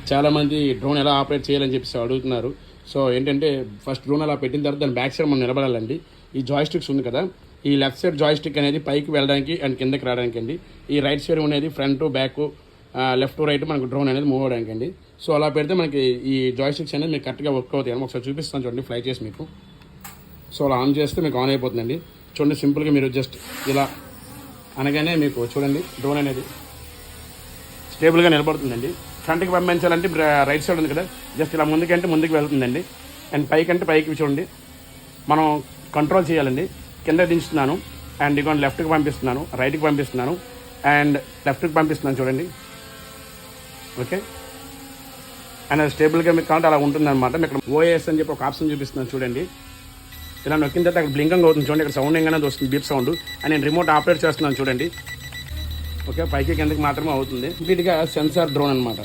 చాలామంది డ్రోన్ ఎలా ఆపరేట్ చేయాలని చెప్పేసి అడుగుతున్నారు. సో ఏంటంటే ఫస్ట్ డ్రోన్ అలా పెట్టిన తర్వాత దాని బ్యాక్ సైడ్ మనం నిలబడాలండి. ఈ జాయిస్టిక్స్ ఉంది కదా, ఈ లెఫ్ట్ సైడ్ జాయిస్టిక్ అనేది పైకి వెళ్ళడానికి అండ్ కిందకి రావడానికి అండి. ఈ రైట్ సైడ్ అనేది ఫ్రంట్ బ్యాక్ లెఫ్ట్ రైట్ మనకు డ్రోన్ అనేది మూవ్ అవడానికి అండి. సో అలా పెడితే మనకి ఈ జాయిస్టిక్స్ అనేది మీకు కరెక్ట్గా వర్క్ అవుతాయి అని ఒకసారి చూపిస్తాను చూడండి, ఫ్లై చేసి మీకు. సో అలా ఆన్ చేస్తే మీకు ఆన్ అయిపోతుందండి. చూడండి, సింపుల్గా మీరు జస్ట్ ఇలా అనగానే మీకు చూడండి డ్రోన్ అనేది స్టేబుల్గా నిలబడుతుందండి. ఫ్రంట్కి పంపించాలంటే రైట్ సైడ్ ఉంది కదా, జస్ట్ ఇలా ముందుకంటే ముందుకు వెళ్తుందండి. అండ్ పైకి అంటే పైకి చూడండి మనం కంట్రోల్ చేయాలండి. కింద దించుతున్నాను అండ్ ఇదిగోండి లెఫ్ట్కి పంపిస్తున్నాను, రైట్కి పంపిస్తున్నాను అండ్ లెఫ్ట్కి పంపిస్తున్నాను చూడండి. ఓకే, అండ్ అది స్టేబుల్గా మీకు కావాలంటే అలా ఉంటుందన్నమాట. మీకు ఓఎస్ అని చెప్పి ఒక ఆప్షన్ చూపిస్తున్నాను చూడండి. ఇలా నొక్కిన తర్వాత అక్కడ బ్లింకింగ్ అవుతుంది చూడండి, ఇక్కడ సౌండ్ ఎంగానే వస్తుంది, బీప్ సౌండ్. అండ్ నేను రిమోట్ ఆపరేట్ చేస్తున్నాను చూడండి. ఓకే, పైకి కిందకి మాత్రమే అవుతుంది. కంప్లీట్గా సెన్సార్ డ్రోన్ అనమాట.